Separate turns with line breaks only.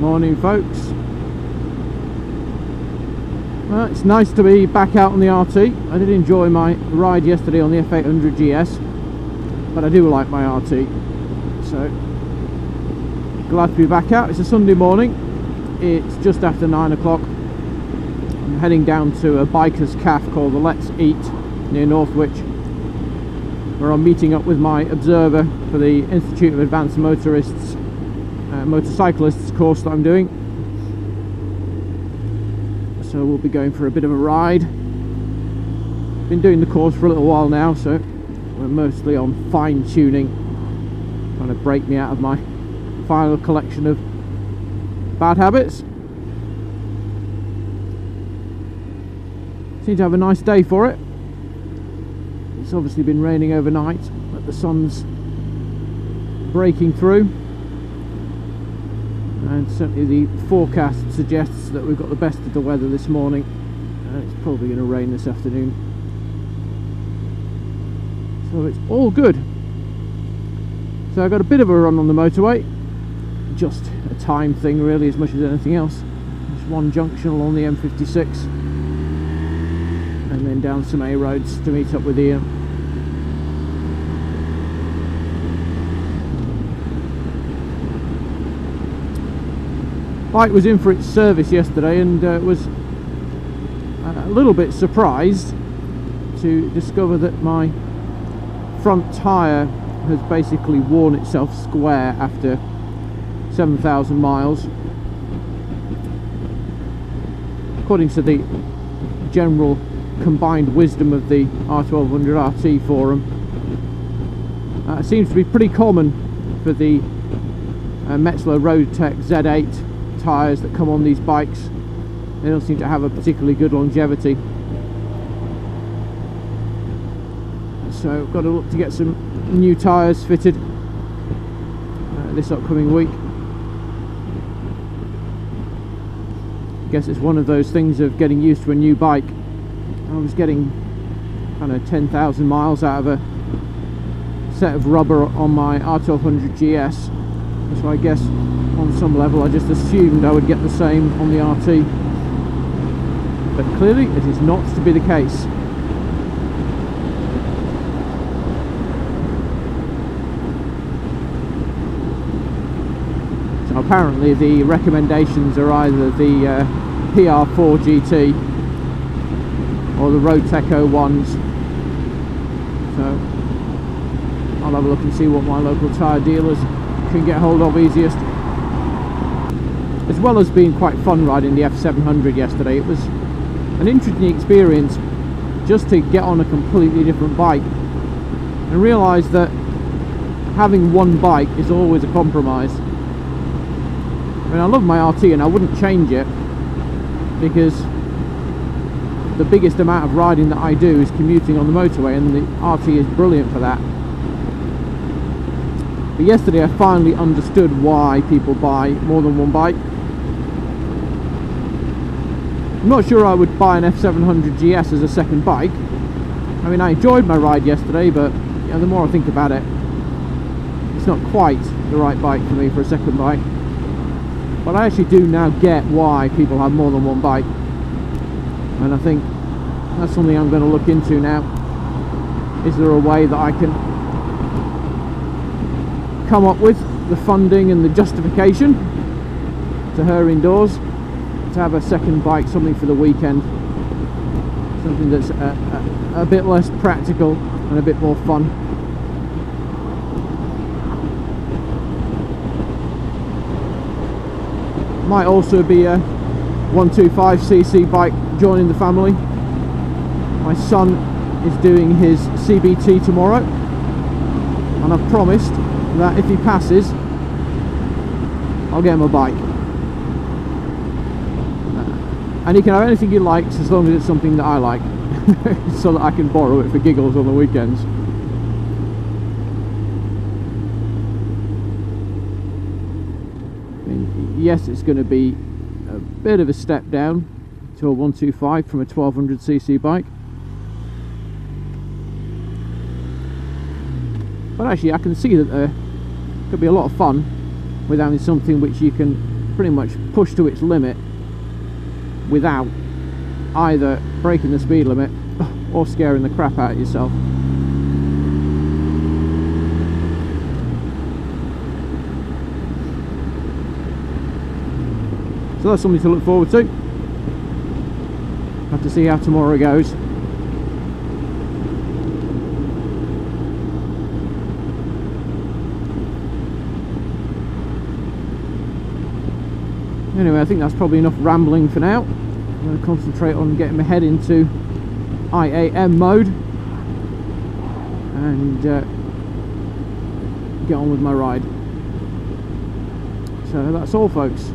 Morning, folks. Well, it's nice to be back out on the RT. I did enjoy my ride yesterday on the F800 GS, but I do like my RT, so glad to be back out. It's a Sunday morning. It's just after 9 o'clock. I'm heading down to a biker's cafe called the Let's Eat near Northwich, where I'm meeting up with my observer for the Institute of Advanced Motorcyclists course that I'm doing. So we'll be going for a bit of a ride. Been doing the course for a little while now, so we're mostly on fine-tuning, trying to break me out of my final collection of bad habits. Seem to have a nice day for it. It's obviously been raining overnight, but the sun's breaking through, and certainly the forecast suggests that we've got the best of the weather this morning. It's probably going to rain this afternoon, so it's all good. So I got a bit of a run on the motorway, just a time thing really as much as anything else. Just one junction along the M56 and then down some A roads to meet up with Ian. Bike was in for its service yesterday, and was a little bit surprised to discover that my front tyre has basically worn itself square after 7,000 miles. According to the general combined wisdom of the R1200 RT forum, it seems to be pretty common for the Metzler Roadtech Z8 tyres that come on these bikes. They don't seem to have a particularly good longevity, so got to look to get some new tyres fitted this upcoming week. I guess it's one of those things of getting used to a new bike. I was getting kind of 10,000 miles out of a set of rubber on my R1200 GS, so I guess on some level I just assumed I would get the same on the RT, but clearly it is not to be the case. So apparently the recommendations are either the PR4 GT or the Roadtech 01s, so I'll have a look and see what my local tyre dealers can get hold of easiest. As well as being quite fun riding the F700 yesterday, it was an interesting experience just to get on a completely different bike and realise that having one bike is always a compromise. I mean, I love my RT and I wouldn't change it, because the biggest amount of riding that I do is commuting on the motorway, and the RT is brilliant for that. But yesterday I finally understood why people buy more than one bike. I'm not sure I would buy an F700 GS as a second bike. I mean, I enjoyed my ride yesterday, but you know, the more I think about it, it's not quite the right bike for me for a second bike. But I actually do now get why people have more than one bike, and I think that's something I'm going to look into now. Is there a way that I can come up with the funding and the justification to her indoors to have a second bike, something for the weekend, something that's a bit less practical and a bit more fun. Might also be a 125cc bike joining the family. My son is doing his CBT tomorrow, and I've promised that if he passes, I'll get him a bike. And he can have anything he likes as long as it's something that I like, so that I can borrow it for giggles on the weekends. Yes, it's going to be a bit of a step down to a 125 from a 1200cc bike, but actually I can see that there could be a lot of fun with having something which you can pretty much push to its limit without either breaking the speed limit or scaring the crap out of yourself. So that's something to look forward to. Have to see how tomorrow goes. Anyway, I think that's probably enough rambling for now. I'm going to concentrate on getting my head into IAM mode and get on with my ride. So that's all, folks.